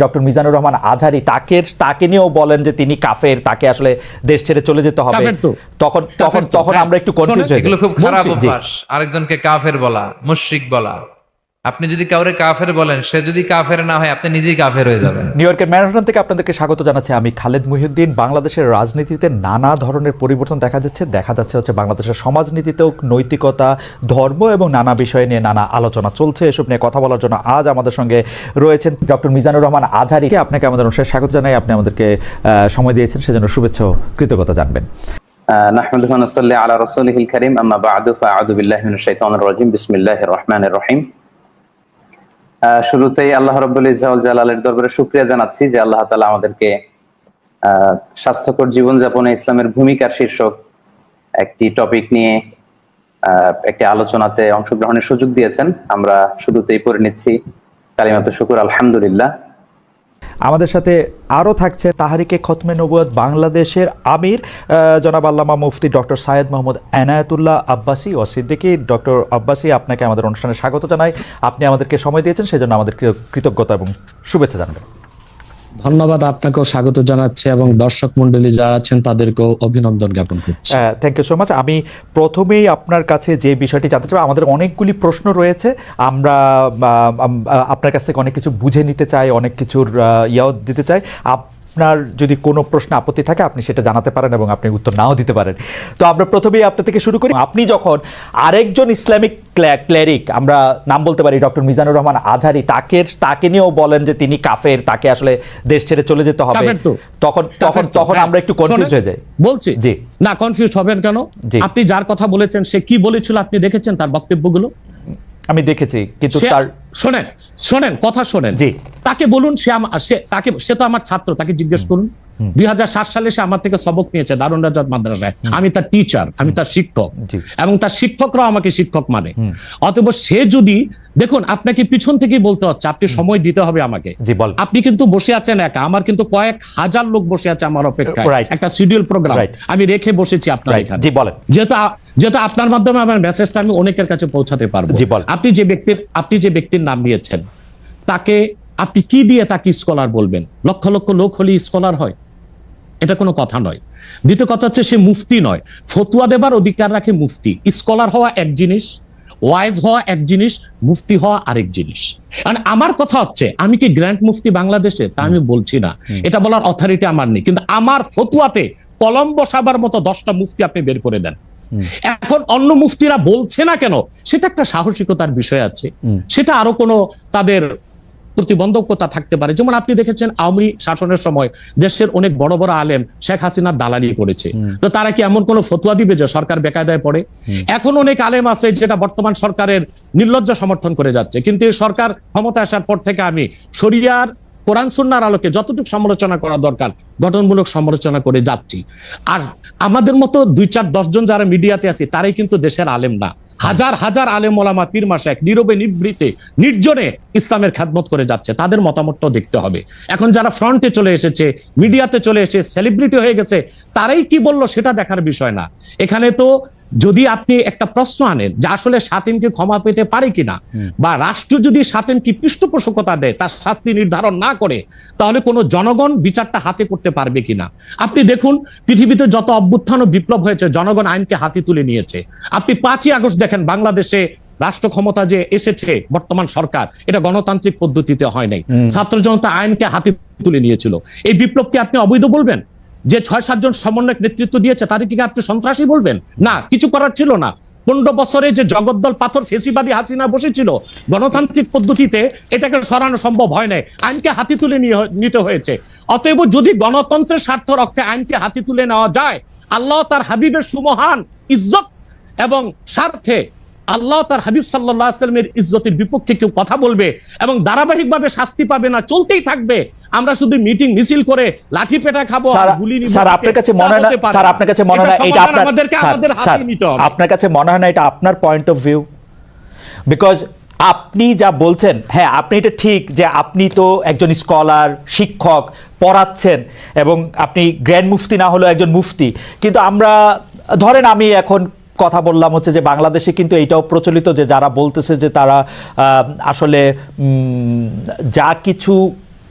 Doctor Mizanur Rahman Azhari তাকে নিয়েও বলেন যে তিনি কাফের, তাকে আসলে দেশ ছেড়ে চলে যেতে হবে। তখন আমরা একটু কনফিউজ হয়ে যাই। এগুলো খুব খারাপ অভ্যাস, আরেকজনকে কাফের বলা, মুশরিক বলা। আপনি যদি কাউরে কাফের বলেন, সে যদি কাফের না হয় আপনি নিজেই কাফের হয়ে যাবেন। নিউ ইয়র্কের ম্যানহাটন থেকে আপনাদেরকে স্বাগত জানাচ্ছি আমি খালেদ মুহিউদ্দিন। বাংলাদেশের রাজনীতিতে নানা ধরনের পরিবর্তন দেখা যাচ্ছে হচ্ছে বাংলাদেশের সমাজনীতিতেও নৈতিকতা, ধর্ম এবং নানা বিষয় নিয়ে নানা আলোচনা চলছে। এসব নিয়ে কথা বলার জন্য আজ আমাদের সঙ্গে রয়েছেন ডক্টর মিজানুর রহমান আজহারি। আপনাকে আমাদের অনুষ্ঠানে স্বাগত জানাই। আপনি আমাদেরকে সময় দিয়েছেন, সেজন্য শুভেচ্ছা ও কৃতজ্ঞতা জানবেন। নাহমাদুহু ওয়া নুসাল্লি আলা রাসূলিহিল কারীম, আম্মা বা'দু, ফাআউযু বিল্লাহি মিনাশ শাইতানির রাজীম, বিসমিল্লাহির রহমানির রহিম। শুরুতেই আল্লাহ রাব্বুল ইজ্জা ওয়াল জালালের দরবারে শুকরিয়া জানাচ্ছি যে আল্লাহ তাআলা আমাদেরকে স্বাস্থ্যকর জীবনযাপনে ইসলামের ভূমিকার শীর্ষক একটি টপিক নিয়ে একটি আলোচনাতে অংশগ্রহণের সুযোগ দিয়েছেন। আমরা শুরুতেই পড়ে নিচ্ছি কালিমাতুশ শুকর, আলহামদুলিল্লাহ। আমাদের সাথে আরও থাকছে তাহরিকে খতমে নবুয়ত বাংলাদেশের আমির জনাব আল্লামা মুফতি ডক্টর সাইয়েদ মোহাম্মদ এনায়েতুল্লাহ আব্বাসী ও সিদ্দিকী। ডক্টর আব্বাসী, আপনাকে আমাদের অনুষ্ঠানে স্বাগত জানাই। আপনি আমাদেরকে সময় দিয়েছেন, সেজন্য আমাদের কৃতজ্ঞতা এবং শুভেচ্ছা জানাবেন। ধন্যবাদ, আপনাকেও স্বাগত জানাচ্ছি এবং দর্শক মণ্ডলী যারা আছেন তাদেরকেও অভিনন্দন জ্ঞাপন করছি। Thank you so much. আমি প্রথমেই আপনার কাছে যে বিষয়টি জানতে চাই, আমাদের অনেকগুলি প্রশ্ন রয়েছে, আমরা আপনার কাছ থেকে অনেক কিছু বুঝে নিতে চাই, অনেক কিছুর ইয়াও দিতে চাই। আপনার যদি কোনো প্রশ্ন আপত্তি থাকে আপনি সেটা জানাতে পারেন এবং আপনি উত্তর নাও দিতে পারেন। তো আমরা প্রথমেই আপনার থেকে শুরু করি। আপনি যখন আরেকজন ইসলামিক ক্লেরিক, আমরা নাম বলতে পারি ডক্টর মিজানুর রহমান আজহারি, তাকে নিয়েও বলেন যে তিনি কাফের, তাকে আসলে দেশ ছেড়ে চলে যেতে হবে, তখন আমরা একটু কনফিউজ হয়ে যাই। বলছি জি না, কনফিউজ হবেন কেন? আপনি যার কথা বলেছেন সে কি বলেছিল আপনি দেখেছেন তার বক্তব্যগুলো? আমি দেখেছি, কিন্তু তার শোনেন কথা শোনেন। জি, তাকে বলুন, সে তো আমার ছাত্র, তাকে জিজ্ঞেস করুন। 2007 সালে সে আমার থেকে সবক নিয়েছে দারুন রাজাত মাদ্রাসায়। আমি তার টিচার, আমি তার শিক্ষক, এবং তার শিক্ষকরাও আমাকে শিক্ষক মানে। অতএব সে যদি, দেখুন আপনাকে পিছন থেকেই বলতে হচ্ছে, আপনি সময় দিতে হবে আমাকে। আপনি কিন্তু বসে আছেন একা, আমার কিন্তু কয়েক হাজার লোক বসে আছে আমার অপেক্ষায়, একটা শিডিউল প্রোগ্রাম আমি রেখে বসেছি আপনার এখানে। যেহেতু আপনার মাধ্যমে আমার মেসেজটা আমি অনেকের কাছে পৌঁছাতে পারবো। আপনি যে ব্যক্তির নাম নিয়েছেন, তাকে আপনি কি দিয়ে তাকে স্কলার বলবেন? লক্ষ লক্ষ লোক হলে স্কলার হয়? এটা কোনো কথা নয়। দ্বিতীয় কথা হচ্ছে, সে মুফতি নয়, ফতুয়া দেবার অধিকার রাখে মুফতি। স্কলার হওয়া এক জিনিস, ওয়াইজ হওয়া এক জিনিস, মুফতি হওয়া আরেক জিনিস। মানে আমার কথা হচ্ছে, আমি কি গ্র্যান্ড মুফতি বাংলাদেশে তা আমি বলছি না, এটা বলার অথরিটি আমার নেই, কিন্তু আমার ফতুয়াতে কলম বসাবার মতো 10টা মুফতি আপনি বের করে দেন। এখন অন্য মুফতিরা বলছে না কেন, সেটা একটা সাহসিকতার বিষয় আছে, সেটা আরো কোনো তাদের প্রতিবন্ধকতা থাকতে পারে। যেমন আপনি দেখেছেন আওয়ামী শাসনের সময় দেশের অনেক বড় বড় আলেম শেখ হাসিনার দালালি করেছে, তো তারা কি এমন কোন ফতুয়া দিবে যে সরকার বেকায়দায় পড়ে? এখন অনেক আলেম আছে যেটা বর্তমান সরকারের নির্লজ্জ সমর্থন করে যাচ্ছে, কিন্তু এই সরকার ক্ষমতা আসার পর থেকে আমি শরিয়ার কোরআন সুন্নাহর আলোকে যতটুকু সমালোচনা করা দরকার গঠনমূলক সমালোচনা করে যাচ্ছি। আর আমাদের মতো 2-4-10 জন যারা মিডিয়াতে আছে তারাই কিন্তু দেশের আলেম না। হাজার হাজার আলেম ওলামা, পীর মাশায়েখ নীরবে নিভৃতে নির্জনে ইসলামের খেদমত করে যাচ্ছে, তাদের মতামতটাও দেখতে হবে। এখন যারা ফ্রন্টে চলে এসেছে, মিডিয়াতে চলে এসে সেলিব্রিটি হয়ে গেছে, তারাই কি বললো সেটা দেখার বিষয় না। এখানে তো যদি আপনি একটা প্রশ্ন আনেন যে আসলে শাতিমকে ক্ষমা পেতে পারে কিনা, বা রাষ্ট্র যদি শাতিমকে পৃষ্ঠপোষকতা দেয়, তার শাস্তি নির্ধারণ না করে, তাহলে কোনো জনগণ বিচারটা হাতে করতে পারবে কিনা? আপনি দেখুন পৃথিবীতে যত অভ্যুত্থান ও বিপ্লব হয়েছে, জনগণ আইনকে হাতে তুলে নিয়েছে। আপনি 5ই আগস্ট দেখেন, বাংলাদেশে রাষ্ট্র ক্ষমতা যে এসেছে বর্তমান সরকার, এটা গণতান্ত্রিক পদ্ধতিতে হয় নাই, ছাত্র জনতা আইনকে হাতে তুলে নিয়েছিল। এই বিপ্লবকে আপনি অবৈধ বলবেন? যে 6-7 জন সমন্বয়ক নেতৃত্ব দিয়েছে তাদেরকে আপনি সন্ত্রাসী বলবেন? না, কিছু করার ছিল না। 15 বছরে যে জগদ্দল পাথর ফেসিবাদী হাসিনা বসেছিল, গণতান্ত্রিক পদ্ধতিতে এটাকে সরানো সম্ভব হয় নাই, আইনকে হাতে তুলে নিতে হয়েছে। অতএব যদি গণতন্ত্রের স্বার্থ রক্ষে আইনকে হাতে তুলে নেওয়া যায়, আল্লাহ তার হাবিবের সুমহান ইজ্জত এবং স্বার্থে আল্লাহ তার হাবিব সাল্লাল্লাহু আলাইহি ওয়াসাল্লামের ইজ্জতের বিপক্ষে কেউ কথা বলবে এবং ধারাবাহিকভাবে শাস্তি পাবে না, চলতেই থাকবে। আমরা শুধু মিটিং মিছিল করে লাঠি পেটা খাবো আর গুলি নিব। স্যার আপনার কাছে মনে হয় না, স্যার আপনার কাছে মনে হয় না এটা আপনার কাছে মনে হয় না এটা আপনার পয়েন্ট অফ ভিউ? বিকজ আপনি যা বলছেন, হ্যাঁ আপনি এটা ঠিক যে আপনি তো একজন স্কলার, শিক্ষক, পড়াচ্ছেন এবং আপনি গ্র্যান্ড মুফতি না হলেও একজন মুফতি, কিন্তু আমরা ধরেন আমি এখন কথা বললাম হচ্ছে যে বাংলাদেশে কিন্তু এইটাও প্রচলিত যে যারা বলতেছে যে তারা আসলে যা কিছু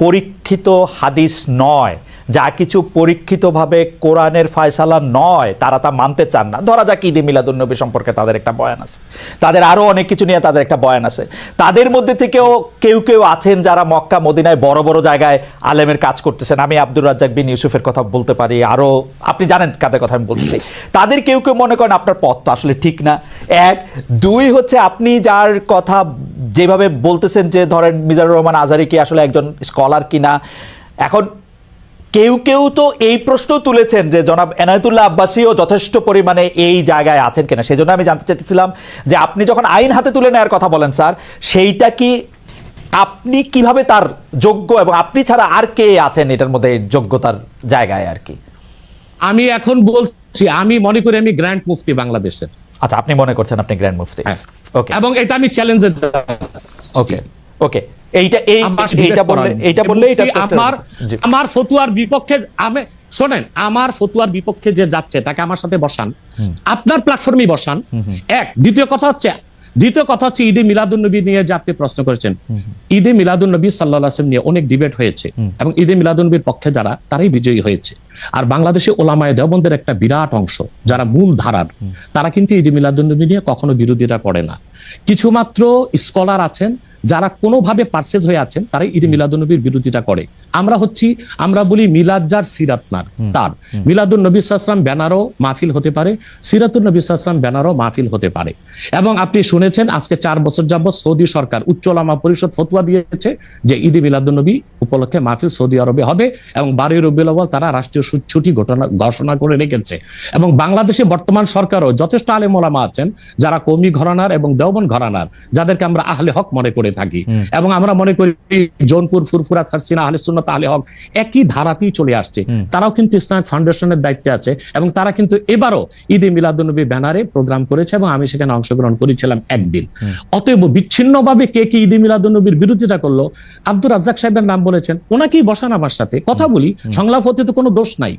পরীক্ষিত হাদিস নয়, যা কিছু পরীক্ষিতভাবে কোরআনের ফয়সালা নয়, তারা তা মানতে চান না। ধরা যাক ঈদে মিলাদুন্নবী সম্পর্কে তাদের একটা বয়ান আছে, তাদের আরও অনেক কিছু নিয়ে তাদের একটা বয়ান আছে। তাদের মধ্যে থেকেও কেউ কেউ আছেন যারা মক্কা মদিনায় বড় বড় জায়গায় আলেমের কাজ করতেছেন। আমি আব্দুর রাজ্জাক বিন ইউসুফের কথা বলতে পারি, আরও আপনি জানেন কাদের কথা আমি বলছি। তাদের কেউ কেউ মনে করেন আপনার পথ তো আসলে ঠিক না। এক, দুই হচ্ছে আপনি যার কথা যেভাবে বলতেছেন যে ধরেন মিজানুর রহমান আজহারী কি আসলে একজন স্কলার কিনা। এখন কেউ কেউ তো এই প্রশ্ন তুলেছেন যে জনাব এনায়েতুল্লাহ আব্বাসীও যথেষ্ট পরিমাণে এই জায়গায় আছেন কিনা। সেই জন্য আমি জানতে চাইতেছিলাম যে আপনি যখন আইন হাতে তুলে নেওয়ার কথা বলেন স্যার, সেইটা কি আপনি কিভাবে তার যোগ্য, এবং আপনি ছাড়া আর কে আছেন এটার মধ্যে যোগ্যতার জায়গায় আর কি? আমি এখন বলছি, আমি মনে করি আমি গ্র্যান্ড মুফতি বাংলাদেশের। আচ্ছা, আপনি মনে করছেন আপনি গ্র্যান্ড মুফতি? ওকে, এবং এটা আমি চ্যালেঞ্জে ওকে ওকে আমার ফতুয়ার বিপক্ষে শোনেন, আমার ফতুয়ার বিপক্ষে যে যাচ্ছে তাকে আমার সাথে বসান, আপনার প্ল্যাটফর্মে বসান। এক, দ্বিতীয় কথা হচ্ছে ঈদে মিলাদুন্নবী নিয়ে যে আপনি প্রশ্ন করেছেন, ঈদে মিলাদুন্নবী সাল্লাল্লাহু আলাইহি ওয়াসাল্লাম নিয়ে অনেক ডিবেট হয়েছে এবং ঈদে মিলাদুন্নবীর পক্ষে যারা, তারাই বিজয়ী হয়েছে। আর বাংলাদেশে ওলামায়ে দেওবন্দের একটা বিরাট অংশ যারা মূল ধারার, তারা কিন্তু ঈদে মিলাদুন্নবী নিয়ে কখনো বিরোধিতা করে না। কিছু মাত্র স্কলার আছেন যারা কোনোভাবে পারসেজ হয়ে আছেন, তারাই ঈদে মিলাদুন্নবীর বিরোধিতা করে। আমরা বলি মিলাদ যার সিরাত নার তার, মিলাদুন নবী সাল্লাল্লাহু আলাইহি ওয়াসাল্লাম ব্যানারও মাহফিল হতে পারে, সিরাতুন নবী সাল্লাল্লাহু আলাইহি ওয়াসাল্লাম ব্যানারও মাহফিল হতে পারে। এবং আপনি শুনেছেন আজকে 4 বছর যাবত সৌদি সরকার উচ্চ ওলামা পরিষদ ফতোয়া দিয়েছে যে ঈদে মিলাদুন্নবী উপলক্ষে মাহফিল সৌদি আরবে হবে এবং 12 রবিউল আউয়াল তারা রাষ্ট্রীয় ছুটি ঘোষণা করে রেখেছে। এবং বাংলাদেশে বর্তমান সরকারও যথেষ্ট আলেম ওলামা আছেন যারা কওমি ঘরানার এবং দেওবন্দ ঘরানার, যাদেরকে আমরা আহলে হক মনে করে থাকি। এবং আমরা মনে করি জৌনপুর, ফুরফুরা, সারসিনা, আহলে সুন্নাত, আহলে হক একই ধারাতেই চলে আসছে। তারাও কিন্তু ইসলামিক ফাউন্ডেশনের দায়িত্বে আছে এবং তারা কিন্তু এবারও ঈদে মিলাদুন্নবী ব্যানারে প্রোগ্রাম করেছে এবং আমি সেখানে অংশগ্রহণ করেছিলাম একদিন। অতএব বিচ্ছিন্নভাবে কে কি ঈদে মিলাদুন্নবীর বিরোধিতা করলো, আব্দুর রাজ্জাক সাহেবের নাম বলেছেন, ওনাকেই বসান আমার সাথে কথা বলি, সংলাপ হতে তো কোনো দোষ নাই।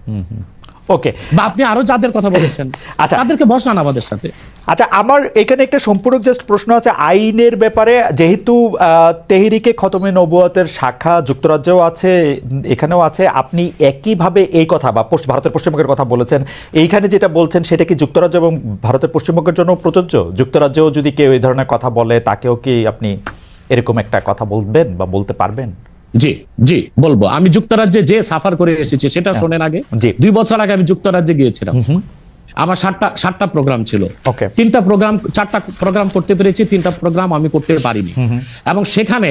ওকে, বা আপনি আরো যাদের কথা বলেছেন তাদেরকে বসান আমাদের সাথে। আচ্ছা, আমার এখানে একটা সম্পূরক জাস্ট প্রশ্ন আছে আইনের ব্যাপারে। যেহেতু তেহরিকে খতমে নবুয়তের শাখা যুক্তরাজ্যেও আছে, এখানেও আছে, আপনি একইভাবে এই কথা বা ভারতের পশ্চিমবঙ্গের কথা বলেছেন, এইখানে যেটা বলছেন সেটা কি যুক্তরাজ্য এবং ভারতের পশ্চিমবঙ্গের জন্য প্রযোজ্য? যুক্তরাজ্যেও যদি কেউ এই ধরনের কথা বলে তাকেও কি আপনি এরকম একটা কথা বলবেন বা বলতে পারবেন? জি জি বলবো। আমি যুক্তরাজ্যে যে সাফার করে এসেছি সেটা শোনেন আগে। 2 বছর আগে আমি যুক্তরাজ্যে গিয়েছিলাম। আমার 7টা প্রোগ্রাম ছিল। 4টা প্রোগ্রাম করতে পেরেছি, 3টা প্রোগ্রাম আমি করতে পারিনি। এবং সেখানে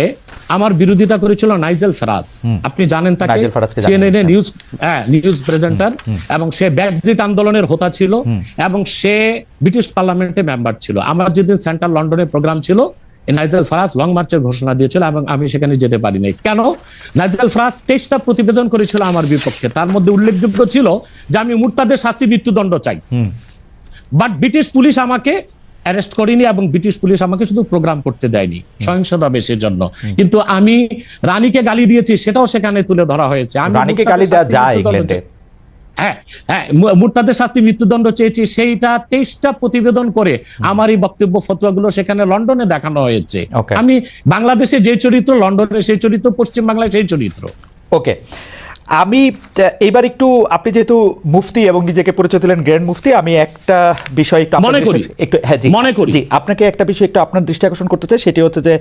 আমার বিরোধিতা করেছিল নাইজেল ফারাজ। আপনি জানেন তাকে, সিএনএন নিউজ প্রেজেন্টার, এবং সে ব্রেক্সিট আন্দোলনের হোতা ছিল এবং সে ব্রিটিশ পার্লামেন্টে মেম্বার ছিল। আমার যেদিন সেন্ট্রাল লন্ডনে প্রোগ্রাম ছিল, নাইজেল ফারাজ লং মার্চের ঘোষণা দিয়েছিল এবং আমি সেখানে যেতে পারি নাই। কেন? নাইজেল ফারাজ 23টা প্রতিবেদন করেছিল আমার বিপক্ষে। তার মধ্যে উল্লেখযোগ্য ছিল যে আমি মুরতাদের শাস্তি মৃত্যুদণ্ড চাই। বাট ব্রিটিশ পুলিশ আমাকে অ্যারেস্ট করেনি এবং ব্রিটিশ পুলিশ আমাকে শুধু প্রোগ্রাম করতে দেয়নি সহিংসতা বেশের জন্য। কিন্তু আমি রানীকে গালি দিয়েছি, সেটাও সেখানে তুলে ধরা হয়েছে। আমি রানীকে গালি দেওয়া যায় ইংল্যান্ডে? মুরতাদের শাস্তি মৃত্যুদণ্ড চেয়েছি, সেইটা 23টা প্রতিবেদন করে আমার এই বক্তব্য ফতোয়াগুলো সেখানে লন্ডনে দেখানো হয়েছে। আমি বাংলাদেশে যে চরিত্র, লন্ডনে সেই চরিত্র, পশ্চিম বাংলায় সেই চরিত্র। ওকে, আমি এবার একটু, আপনি যেহেতু মুফতি এবং নিজেকে পরিচয় দিলেন গ্র্যান্ড মুফতি, আমি একটা বিষয় একটু আপনাকে একটা বিষয় একটু আপনার দৃষ্টি আকর্ষণ করতে চাই। সেটি হচ্ছে যে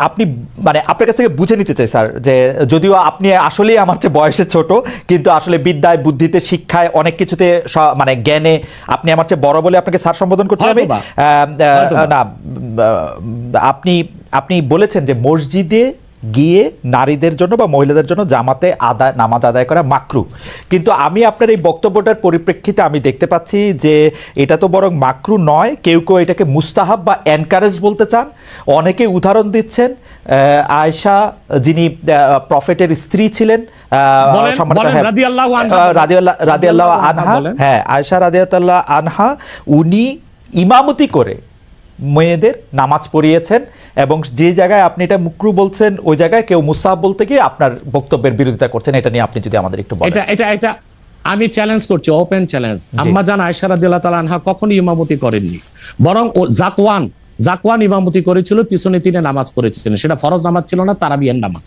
আপনি মানে আপনার কাছ থেকে বুঝে নিতে চাই স্যার, যে যদিও আপনি আসলেই আমার চেয়ে বয়সে ছোট, কিন্তু আসলে বিদ্যায়, বুদ্ধিতে, শিক্ষায়, অনেক কিছুতে মানে জ্ঞানে আপনি আমার চেয়ে বড় বলে আপনাকে স্যার সম্বোধন করছি আমি। না, আপনি বলেছেন যে মসজিদে গিয়ে নারীদের জন্য বা মহিলাদের জন্য জামাতে নামাজ আদায় করা মাকরু। কিন্তু আমি আপনার এই বক্তব্যটার পরিপ্রেক্ষিতে আমি দেখতে পাচ্ছি যে এটা তো বরং মাকরু নয়, কেউ কেউ এটাকে মুস্তাহাব বা এনকারেজ বলতে চান। অনেকে উদাহরণ দিচ্ছেন আয়েশা, যিনি প্রফেটের স্ত্রী ছিলেন, রাদিয়াল্লাহু আনহা, হ্যাঁ আয়েশা রাদিয়াল্লাহু আনহা, উনি ইমামতি করে মেয়েদের নামাজ পড়িয়েছেন এবং যে জায়গায় আপনি এটা মুকরু বলছেন ওই জায়গায় কেউ মুস্তাহাব বলতে গিয়ে আপনার বক্তব্যের বিরোধিতা করছেন। এটা নিয়ে আপনি যদি আমাদের একটু বলেন। এটা আমি চ্যালেঞ্জ করছি, ওপেন চ্যালেঞ্জ। আম্মা জান আয়েশা রাদিয়াল্লাহু তাআলা আনহা কখনোই ইমামতি করেননি, বরং জাকওয়ান ইমামতি করেছিল, পিছনে তিনি নামাজ পড়েছিলেন। সেটা ফরজ নামাজ ছিল না, তারাবিহের নামাজ।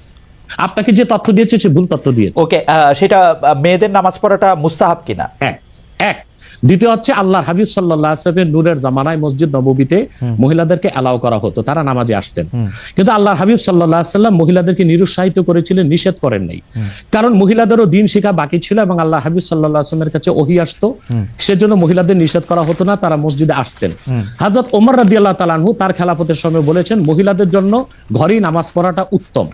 আপনাকে যে তথ্য দিয়েছে সে ভুল তথ্য দিয়েছে। ওকে, সেটা মেয়েদের নামাজ পড়াটা মুস্তাহাব কিনা? এক দ্বিতীয় হচ্ছে আল্লাহর হাবিব সাল্লাল্লাহু আলাইহি ওয়াসাল্লামের নূরের জামানায় মসজিদ নববীতে মহিলাদেরকে অ্যালাউ করা হতো, তারা নামাজে আসতেন। কিন্তু আল্লাহর হাবিব সাল্লাল্লাহু আলাইহি ওয়াসাল্লাম মহিলাদেরকে নিরুৎসাহিত করেছিলেন, নিষেধ করেন নাই। কারণ মহিলাদেরও দিন শেখা বাকি ছিল এবং আল্লাহর হাবিব সাল্লাল্লাহু আলাইহি ওয়াসাল্লামের কাছে ওহী আসতো, সেজন্য মহিলাদের নিষেধ করা হতো না, তারা মসজিদে আসতেন। হযরত ওমর রাদিয়াল্লাহু তাআলা আনহু তার খেলাফতের সময় বলেছেন মহিলাদের জন্য ঘরেই নামাজ পড়াটা উত্তম।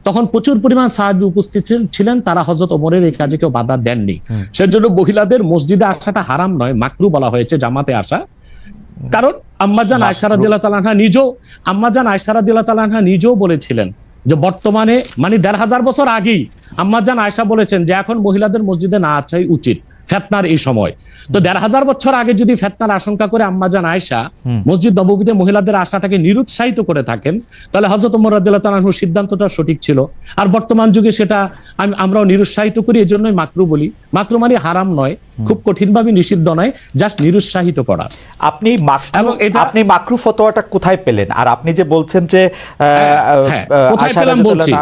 তখন প্রচুর পরিমাণ সাহাবী উপস্থিত ছিলেন, তারা হযরত ওমরের এই কাজে কেউ বাধা দেননি। সেজন্য মহিলাদের মসজিদে আসাটা হারাম নয়, মাকরু বলা হয়েছে জামাতে আসা। কারণ আম্মাজান আয়েশা রাদিয়াল্লাহু তাআলা আনহা নিজেও বলেছিলেন যে বর্তমানে মানে ১৫০০ বছর আগেই আম্মাজান আয়েশা বলেছেন যে এখন মহিলাদের মসজিদে না আসাই উচিত ফিতনার এই সময়। তো ১৫০০ বছর আগে যদি ফিতনার আশঙ্কা করে আম্মাজান আয়েশা মসজিদ নববীতে মহিলাদের আসাটাকে নিরুৎসাহিত করে থাকেন, তাহলে হযরত ওমর রাদিয়াল্লাহু তাআলা আনহুর সিদ্ধান্তটা সঠিক ছিল। আর বর্তমান যুগে সেটা আমরাও নিরুৎসাহিত করি, এজন্যই মাকরু বলি। মাকরু মানে হারাম নয়, খুব কঠিনভাবে নিষিদ্ধ নয়, জাস্ট নিরুৎসাহিত করা। আপনি মাকরু ফতোয়াটা কোথায় পেলেন? আর আপনি যে বলছেন যে কোথায় পেলাম বলছি,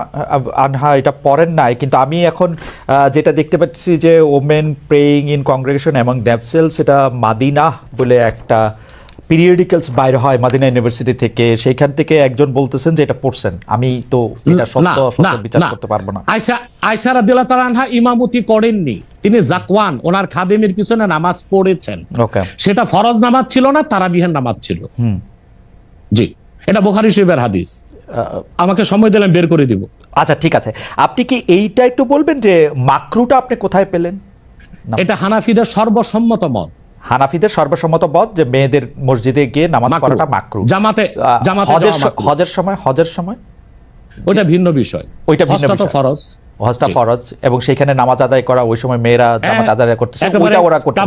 আনহা এটা পড়েন নাই, কিন্তু আমি এখন যেটা দেখতে পাচ্ছি যে women praying in congregation among themselves, এটা মাদিনা বলে একটা পিরিয়ডিক্যালস বাইরে হয় মাদিনা ইউনিভার্সিটি থেকে, সেইখান থেকে একজন বলতেছেন যে এটা পড়ছেন। আমি তো এটা সত্য বিচার করতে পারবো না। আয়েশা রাদিয়াল্লাহু তাআলা আনহা ইমামতি করেননি, তিনি জাকওয়ান ওনার খাদেমের পিছনে নামাজ পড়েছেন। ওকে, সেটা ফরজ নামাজ ছিল না, তারাবিহের নামাজ ছিল। জি, এটা বুখারী শরীফের হাদিস। আমাকে সময় দিলেন, বের করে দিব। আচ্ছা ঠিক আছে, আপনি কি এইটা একটু বলবেন যে মাকরুটা আপনি কোথায় পেলেন? এটা হানাফিদের সর্বসম্মত মত। হানাফিদের সর্বসম্মত মত যে মেয়েদের মসজিদে গিয়ে নামাজ পড়াটা মাকরু। জামাতে হজের সময় ওটা ভিন্ন বিষয়, ওইটা ভিন্ন হজটা তো ফরজ, হজটা ফরজ, এবং সেখানে নামাজ আদায় করা ওই সময় মেয়েরা জামাত আদায় করতেছে, ওইটা ওরা করতে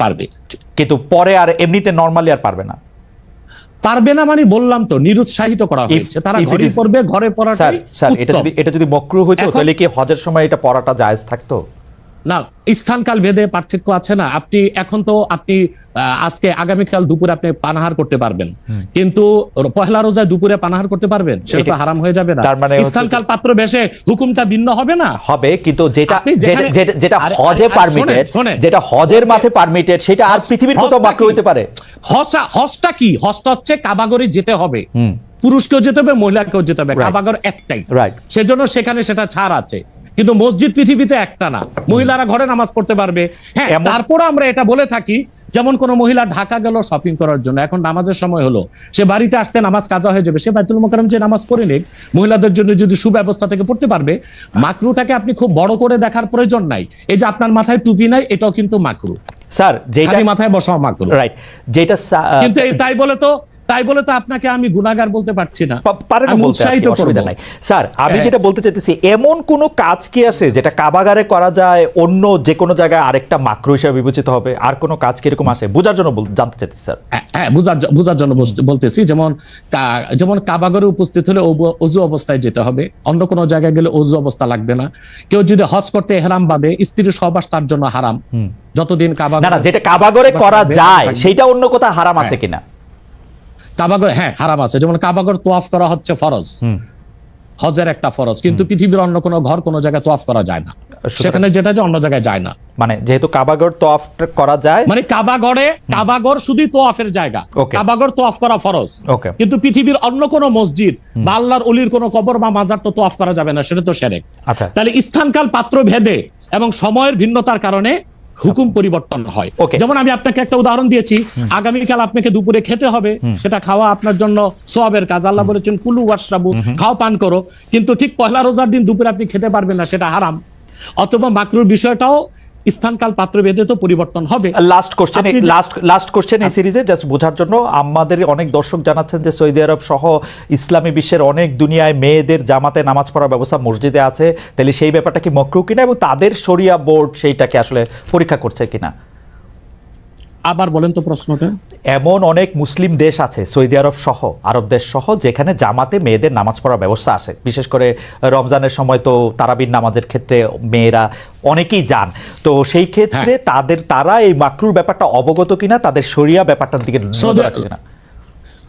পারবে। কিন্তু পরে আর এমনিতে নরমালি আর পারবে না। পারবে না মানে বললাম তো নিরুৎসাহিত করা হয়েছে, তারা ঘরে পড়বে, ঘরে পড়াটাই স্যার এটা যদি মাকরু হইতো তাহলে কি হজের সময় এটা পড়াটা জায়েজ থাকতো? না, স্থানকাল ভেদে পার্থক্য আছে না। আপনি এখন তো আজকে আগামীকাল দুপুরে আপনি পানাহার করতে পারবেন, কিন্তু পহেলা রোজায় দুপুরে পানাহার করতে পারবেন, সেটা তো হারাম হয়ে যাবে না। স্থানকাল পাত্র বেশে হুকুমটা ভিন্ন হবে না? হবে, কিন্তু যেটা হজে পারমিটেড, যেটা হজের মাঠে পারমিটেড, সেটা আর পৃথিবীর কোথাও মাকরু হইতে পারে? হজটা কি? হজটা হচ্ছে কাবাগরে যেতে হবে, পুরুষকেও যেতে হবে, মহিলাকেও যেতে হবে, কাবাগর একটাই, সেজন্য সেখানে সেটা ছাড় আছে। কিন্তু মসজিদ পৃথিবীতে একটা না, মহিলারা ঘরে নামাজ পড়তে পারবে। হ্যাঁ, তারপর আমরা এটা বলে থাকি, যেমন কোন মহিলা ঢাকা গেল শপিং করার জন্য, এখন নামাজের সময় হলো, সে বাড়িতে আসতে নামাজ কাজা হয়ে যাবে, সে বাইতুল মোকাররম যে নামাজ পড়ে নেক, মহিলাদের জন্য যদি সুব্যবস্থা থেকে পড়তে পারবে। মাকরুটাকে আপনি খুব বড় করে দেখার প্রয়োজন নাই। এই যে আপনার মাথায় টুপি নাই, এটাও কিন্তু মাকরু স্যার, যেটা মাথায় বসাও মাকরু, রাইট। যেটা কিন্তু তাই বলে তো আপনাকে আমি গুনাহগার বলতে পারছি না, স্যার। আমি যেটা বলতে চাইতেছি, এমন কোন কাজ কি আছে যেটা কাবাগারে করা যায়, অন্য যে কোনো জায়গায় আরেকটা মাকরু হিসেবে বিবেচিত হবে? আর কোন কাজ কি এরকম আছে? বোঝার জন্য জানতে চাইতেছি স্যার। হ্যাঁ, বোঝার জন্য বলতেছি। যেমন কাবাগারে উপস্থিত হলে ওযু অবস্থায় যেতে হবে, অন্য কোনো জায়গায় গেলে ওযু অবস্থা লাগবে না। কেউ যদি হজ করতে ইহরাম বাঁধে, স্ত্রীর সহবাস তার জন্য হারাম যতদিন কাবাগারে, না যেটা কাবাগারে করা যায় সেটা অন্য কোথাও হারাম আছে কিনা? কাবাগর, হ্যাঁ হারাম আছে। যেমন কাবাগর তোয়াফ করা হচ্ছে ফরজ, হজের একটা ফরজ, কিন্তু পৃথিবীর অন্য কোনো ঘর কোনো জায়গায় তোয়াফ করা যায় না, সেখানে যেটা যে অন্য জায়গায় যায় না। মানে যেহেতু কাবাগর তোয়াফ করা যায়, মানে কাবাগর শুধু তোয়াফের জায়গা, কাবাগর তোয়াফ করা ফরজ, কিন্তু পৃথিবীর অন্য কোনো মসজিদ বা আল্লাহর ওলির কোনো কবর বা মাজার তো তোয়াফ করা যাবে না, সেটা তো শিরক। আচ্ছা, তাহলে স্থানকাল পাত্র ভেদে এবং সময়ের ভিন্নতার কারণে হুকুম পরিবর্তন হয়। যেমন আমি আপনাকে একটা উদাহরণ দিয়েছি, আগামীকাল আপনাকে দুপুরে খেতে হবে, সেটা খাওয়া আপনার জন্য সওয়াবের কাজ। আল্লাহ বলেছেন কুলু ওয়াশরাবু, খাও পান করো, কিন্তু ঠিক পহেলা রোজার দিন দুপুরে আপনি খেতে পারবেন না, সেটা হারাম। অথবা মাকরুর বিষয়টাও স্থানকাল পাত্র ভেদে তো পরিবর্তন হবে। লাস্ট কোশ্চেন এই সিরিজে জাস্ট বোঝার জন্য, আমাদের অনেক দর্শক জানাচ্ছেন যে সৌদি আরব সহ ইসলামী বিশ্বের অনেক দুনিয়ায় মেয়েদের জামাতে নামাজ পড়ার ব্যবস্থা মসজিদে আছে, তাহলে সেই ব্যাপারটা কি মাকরু কিনা, এবং তাদের শরিয়া বোর্ড সেইটাকে আসলে পরীক্ষা করছে কিনা? আবার বলেন তো প্রশ্নটা। এমন অনেক মুসলিম দেশ আছে, সৌদি আরব সহ, আরব দেশ সহ, যেখানে জামাতে মেয়েদের নামাজ পড়ার ব্যবস্থা আছে। বিশেষ করে রমজানের সময় তো তারাবির নামাজের ক্ষেত্রে মেয়েরা অনেকেই যান, তো সেই ক্ষেত্রে তারা এই মাকরুর ব্যাপারটা অবগত কিনা, তাদের শরিয়া ব্যাপারটার দিকে নজর রাখছে কিনা?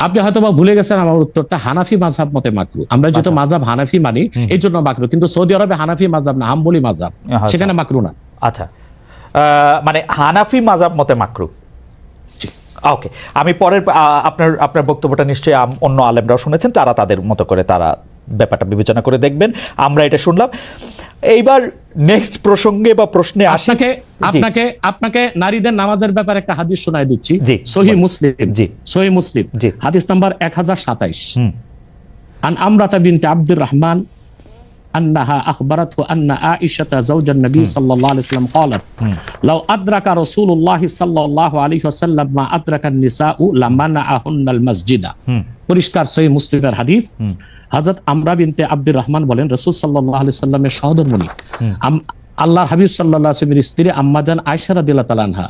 আপনি হয়তো বা ভুলে গেছেন আমার উত্তরটা, হানাফি মাযহাব মতে মাকরু। আমরা যেহেতু মাযহাব হানাফি মানি এই জন্য মাকরু, কিন্তু সৌদি আরবে হানাফি মাযহাব না, হাম্বলি মাযহাব, সেখানে মাকরু না। আচ্ছা, মানে হানাফি মাযহাব মতে মাকরু। ওকে, আমি পরের আপনার বক্তব্যটা নিশ্চয়ই অন্য আলেমরাও শুনেছেন, তারা তাদের মতো করে তারা ব্যাপারটা বিবেচনা করে দেখবেন। আমরা এটা শুনলাম। এইবার নেক্সট প্রসঙ্গে বা প্রশ্নে আসি। আপনাকে নারীদের নামাজের ব্যাপারে একটা হাদিস শোনাই দিচ্ছি, জি, সহিহ মুসলিম, জি, সহিহ মুসলিম, জি, হাদিস নাম্বার 1027, আন আমরাতা বিনতে আব্দুর রহমান أنها أخبرته أن عائشة زوج النبي صلى الله عليه وسلم قالت لو أدرك رسول الله صلى الله عليه وسلم ما أدرك النساء لمنعهن المسجد। পরিষ্কার সহিহ মুসলিমের হাদিস। হযরত আমরা বিনতে আব্দুর রহমান বলেন রাসূল সাল্লাল্লাহু আলাইহি সাল্লামের সহধর্মিণী আল্লাহর হাবিব সাল্লাল্লাহু আলাইহি ওয়াসাল্লামের স্ত্রী আম্মাজান আয়েশা রাদিয়াল্লাহু তাআলা আনহা,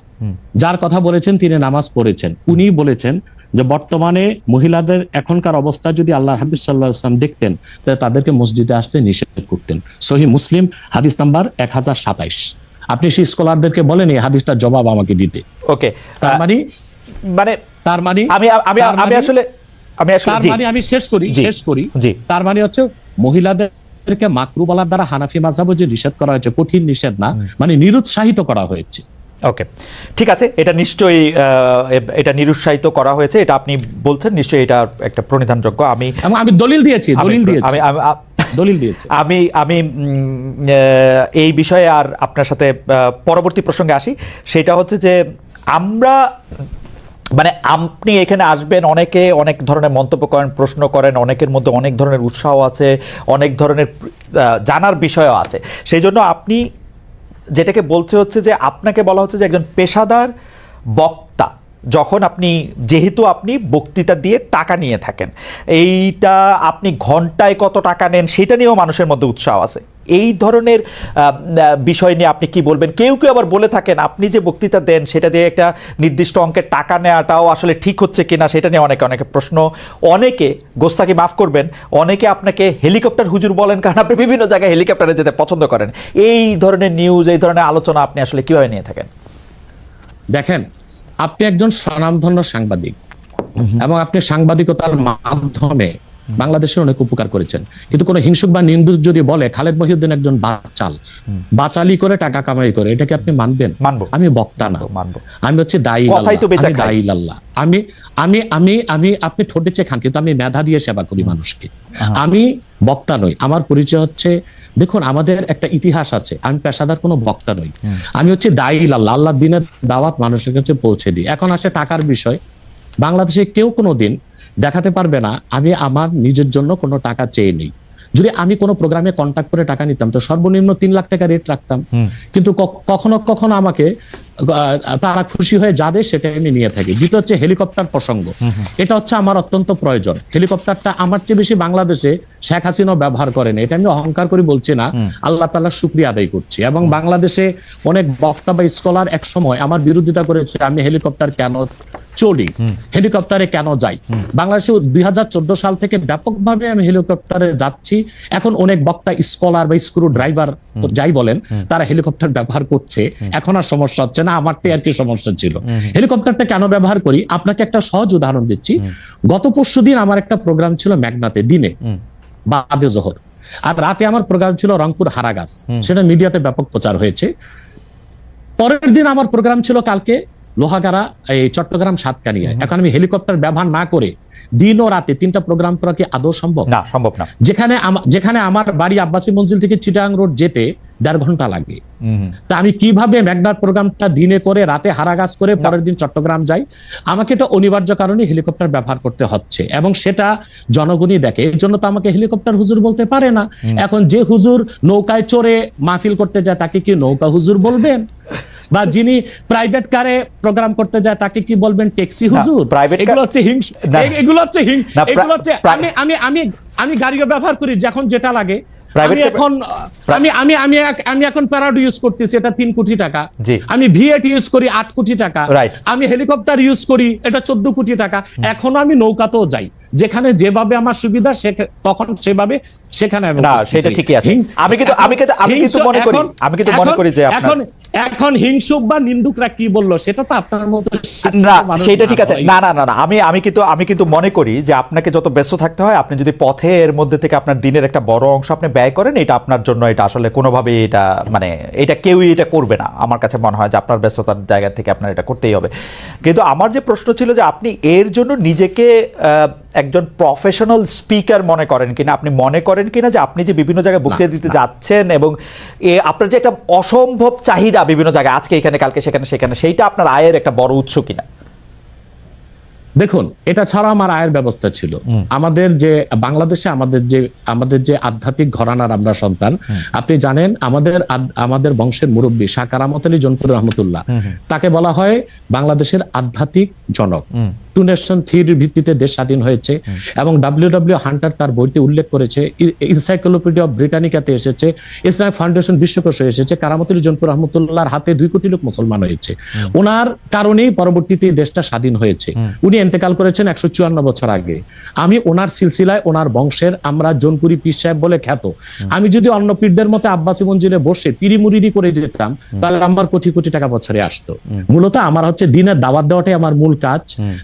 যার কথা বলেছেন তিনি নামাজ পড়েছেন, উনি বলেছেন যে বর্তমানে মহিলাদের এখনকার অবস্থা যদি আল্লাহর হাবিব সাল্লাল্লাহু আলাইহি ওয়াসাল্লাম দেখতেন তাহলে তাদেরকে মসজিদে আসতে নিষেধ করতেন। সহিহ মুসলিম হাদিস নাম্বার 1027। আপনি সেই স্কলারদেরকে বলেন এই হাদিসটার জবাব আমাকে দিতে। ওকে, তার মানে আমি শেষ করি। তার মানে হচ্ছে মহিলাদেরকে মাকরু বলার দ্বারা হানাফি মাযহাবে যে নিষেধ করা হয়েছে, কঠিন নিষেধ না, মানে নিরুৎসাহিত করা হয়েছে। ওকে, ঠিক আছে, এটা নিশ্চয়ই এটা নিরুৎসাহিত করা হয়েছে, এটা আপনি বলছেন, নিশ্চয়ই এটা একটা প্রণিধানযোগ্য। আমি দলিল দিয়েছি। আমি এই বিষয়ে আর আপনার সাথে পরবর্তী প্রসঙ্গে আসি। সেটা হচ্ছে যে আমরা মানে আপনি এখানে আসবেন, অনেকে অনেক ধরনের মন্তব্য করেন, প্রশ্ন করেন, অনেকের মধ্যে অনেক ধরনের উৎসাহ আছে, অনেক ধরনের জানার বিষয়ও আছে। সেই জন্য আপনি যেটাকে বলছে হচ্ছে যে আপনাকে বলা হচ্ছে যে একজন পেশাদার বক্তা, যখন যেহেতু আপনি বক্তৃতা দিয়ে টাকা নিয়ে থাকেন, এইটা আপনি ঘন্টায় কত টাকা নেন সেটা নিয়েও মানুষের মধ্যে উৎসাহ আছে। এই ধরনের বিষয় নিয়ে আপনি কি বলবেন? কেউ কেউ আবার বলে থাকেন আপনি যে বক্তৃতা দেন সেটা দিয়ে একটা নির্দিষ্ট অঙ্কের টাকা নেওয়াটাও আসলে ঠিক হচ্ছে কিনা সেটা নিয়ে অনেকে প্রশ্ন। অনেকে, গোস্তাকি মাফ করবেন, অনেকে আপনাকে হেলিকপ্টার হুজুর বলেন, কারণ আপনি বিভিন্ন জায়গায় হেলিকপ্টারে যেতে পছন্দ করেন। এই ধরনের নিউজ, এই ধরনের আলোচনা আপনি আসলে কিভাবে নিয়ে থাকেন? দেখেন, আপনি একজন স্বনামধন্য সাংবাদিক এবং আপনি সাংবাদিকতার মাধ্যমে বাংলাদেশের অনেক উপকার করেছেন, কিন্তু কোন হিংসুক বা নিন্দুক যদি বলে খালেদ মহিউদ্দিন একজন বাচালি করে টাকা কামাই করে, এটাকে আপনি মানবেন? মানবো। আমি বক্তা না, আমি হচ্ছে দায়ী আল্লাহ। আমি আপনি ঠোঁটে চেয়ে খান, কিন্তু আমি মেধা দিয়ে সেবা করি মানুষকে। আমি বক্তা নই। আমার পরিচয় হচ্ছে, দেখুন আমাদের একটা ইতিহাস আছে, আমি পেশাদার কোনো বক্তা নই, আমি হচ্ছে দায়ী আল্লাহ। আল্লাহর দিনের দাওয়াত মানুষের কাছে পৌঁছে দিই। এখন আসে টাকার বিষয়। বাংলাদেশে কেউ কোনোদিন দেখাতে পারবে না আমি আমার নিজের জন্য কোনো টাকা চেয়ে নেই। যদি আমি কোনো প্রোগ্রামে কন্ট্যাক্ট করে টাকা নিতাম তো সর্বনিম্ন 3 লাখ টাকা রেট রাখতাম, কিন্তু কখনো কখনো আমাকে তারা খুশি হয়ে যাবে সেটা আমি নিয়ে থাকি। দ্বিতীয় হচ্ছে হেলিকপ্টার প্রসঙ্গ, এটা হচ্ছে আমার অত্যন্ত প্রয়োজন। হেলিকপ্টারটা আমার চেয়ে বেশি বাংলাদেশে শেখ হাসিনা ব্যবহার করেন, এটা আমি অহংকার করে বলছি না, আল্লাহ তাআলার শুকরিয়া আদায় করছি। এবং বাংলাদেশে অনেক বক্তা বা স্কলার এক সময় আমার বিরোধিতা করেছে, আমি হেলিকপ্টার কেন চলি, হেলিকপ্টারে কেন যাই। বাংলাদেশে 2014 সাল থেকে ব্যাপকভাবে আমি হেলিকপ্টারে যাচ্ছি। এখন অনেক বক্তা, স্কলার বা স্ক্রু ড্রাইভার যাই বলেন, তারা হেলিকপ্টার ব্যবহার করছে। এখন আর সমস্যা হচ্ছে না, আমারটাই আর কি সমস্যা ছিল। হেলিকপ্টারটা কেন ব্যবহার করি, আপনাকে একটা সহজ উদাহরণ দিচ্ছি। গত পরশুদিন আমার একটা প্রোগ্রাম ছিল মেঘনাতে, দিনে বাদে জোহর, আর রাতে আমার প্রোগ্রাম ছিল রংপুর হারাগাছ, সেটা মিডিয়াতে ব্যাপক প্রচার হয়েছে। পরের দিন আমার প্রোগ্রাম ছিল কালকে লোহাগাড়া, এই চট্টগ্রাম সাতকানিয়ায়। এখন আমি হেলিকপ্টার ব্যবহার না করে দিন ও রাতে 3টা প্রোগ্রাম করা কি আদৌ সম্ভব? না, সম্ভব না। যেখানে আমার বাড়ি আব্বাসী মঞ্জিল থেকে চিটাগাং রোড যেতে 1.5 ঘন্টা লাগে, তা আমি কিভাবে মেঘনার প্রোগ্রামটা দিনে করে রাতে হারাগাছ করে পরের দিন চট্টগ্রাম যাই? আমাকে এটা অনিবার্য কারণে হেলিকপ্টার ব্যবহার করতে হচ্ছে, এবং সেটা জনগণই দেখে। এর জন্য তো আমাকে হেলিকপ্টার হুজুর বলতে পারে না। এখন যে হুজুর নৌকায় চড়ে মাহফিল করতে যায় তাকে কি নৌকা হুজুর বলবেন? বা যিনি প্রাইভেট কারে প্রোগ্রাম করতে যায় তাকে কি বলবেন ট্যাক্সি হুজুর? এগুলো হচ্ছে আমি গাড়িও ব্যবহার করি যখন যেটা লাগে। আমি এখন প্যারাডো ইউজ করতেছি, এটা 3 কোটি টাকা। আমি ভিএট ইউজ করি 8 কোটি টাকা। আমি হেলিকপ্টার ইউজ করি, এটা 14 কোটি টাকা। এখনো আমি নৌকাতেও যাই, যেখানে যেভাবে আমার সুবিধা তখন সেভাবে সেখানে আমি। না, সেটা ঠিকই আছে। আমি কিন্তু মনে করি যে এখন হিংসুক বা নিন্দুকরা কি বললো সেটা তো আপনার মতো না সেটা ঠিক আছে, না না না না, আমি কিন্তু মনে করি যে আপনাকে যত ব্যস্ত থাকতে হয়, আপনি যদি পথে এর মধ্যে থেকে আপনার দিনের একটা বড় অংশ আপনি ব্যয় করেন, এটা আপনার জন্য এটা আসলে কোনোভাবে এটা মানে এটা কেউই এটা করবে না। আমার কাছে মনে হয় যে আপনার ব্যস্ততার জায়গা থেকে আপনার এটা করতেই হবে। কিন্তু আমার যে প্রশ্ন ছিল যে আপনি এর জন্য নিজেকে একজন প্রফেশনাল স্পিকার মনে করেন কিনা, আপনি মনে করেন কিনা যে আপনি যে বিভিন্ন জায়গায় বক্তৃতা দিতে যাচ্ছেন এবং আপনার যে একটা অসম্ভব চাহিদা বিভিন্ন জায়গায়, আজকে এখানে কালকে সেখানে সেখানে, সেইটা আপনার আয়ের একটা বড় উৎস কিনা? দেখুন, এটা ছাড়া আমার আয়ের ব্যবস্থা ছিল। আমাদের যে বাংলাদেশে আমাদের যে আধ্যাত্মিক ঘরানার আমরা সন্তান, আপনি জানেন আমাদের বংশের মুরব্বী শাহ কারামত আলী জৌনপুর রহমতুল্লাহ, তাকে বলা হয় বাংলাদেশের আধ্যাত্মিক জনক। টু নেশন থিওরির ভিত্তিতে দেশ স্বাধীন হয়েছে এবং ডব্লিউ হান্টার তার বইতে উল্লেখ করেছে, এনসাইক্লোপিডিয়া অফ ব্রিটানিকাতে এসেছে, ইসলামিক ফাউন্ডেশন বিশ্বকোষে এসেছে, কারামত আলী জৌনপুর রহমতুল্লাহর হাতে 2 কোটি লোক মুসলমান হয়েছে। ওনার কারণেই পরবর্তীতে দেশটা স্বাধীন হয়েছে। উনি ইন্তেকাল করেছেন 154 বছর আগে। আমি ওনার সিলসিলায়, ওনার বংশের, আমরা জৌনপুরি পীর সাহেব বলে খ্যাত। আমি যদি অন্য পীরদের মতো আব্বাসী মঞ্জিলে বসে পিরি মুরিদি করে যেতাম, তাহলে আমার কোটি কোটি টাকা বছরে আসতো। মূলত আমার হচ্ছে দিনের দাওয়াত দেওয়াটাই আমার মূল কাজ।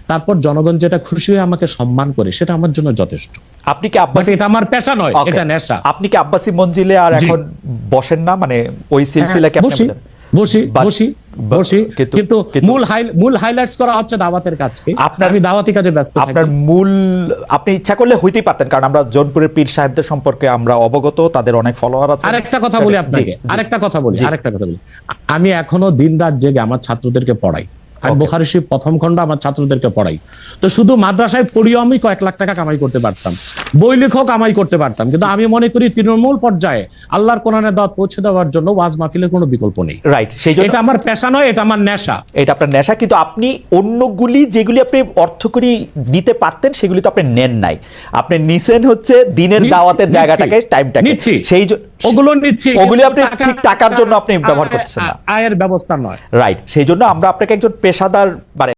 তারপর জনগণ যেটা খুশি হয়ে আমাকে সম্মান করে, সেটা আমার জন্য যথেষ্ট। আপনি কি আব্বাসী, এটা আমার পেশা নয়, এটা নেশা। আপনি কি আব্বাসী মঞ্জিলে আর এখন বসেন না, মানে ওই সিলসিলা কি আপনি? বসি, কিন্তু মূল হাইলাইটস করা হচ্ছে দাওয়াতের কাজকে। আমি দাওয়াতি কাজে ব্যস্ত থাকি। আপনার মূল, আপনি ইচ্ছা করলে হইতেই পারতেন, কারণ আমরা জৌনপুরের পীর সাহেবদের সম্পর্কে আমরা অবগত, তাদের অনেক ফলোয়ার আছে। আরেকটা কথা বলি আপনাকে, আরেকটা কথা বলি। আমি এখনো দিনরাত জেগে আমার ছাত্রদেরকে পড়াই। আমি বুখারী শরীফ প্রথম খণ্ড আমার ছাত্রদেরকে পড়াই। তো শুধু মাদ্রাসায় পড়িও আমি কয়েক লাখ টাকা কামাই করতে পারতাম, বই লেখক কামাই করতে পারতাম, কিন্তু আমি মনে করি তৃণমূল পর্যায়ে আল্লাহর কোরআনের দাওয়াত পৌঁছে দেওয়ার জন্য ওয়াজ মাহফিলের কোনো বিকল্প নেই। রাইট, সেই জন্য এটা আমার পেশা নয়, এটা আমার নেশা। এটা আপনার নেশা, কিন্তু আপনি অন্যগুলি যেগুলি আপনি অর্থকরী দিতে পারতেন সেগুলি তো আপনি নেন নাই। আপনি নিছেন হচ্ছে দিনের দাওয়াতের জায়গাটাকে, টাইমটাকে, সেই ওগুলো নিচ্ছি, ওগুলি আপনি ঠিক টাকার জন্য আপনি ব্যবহার করছেন না, আয়ের ব্যবস্থা নয়। রাইট, সেই জন্য আমরা আপনাকে একজন পেশাদার মানে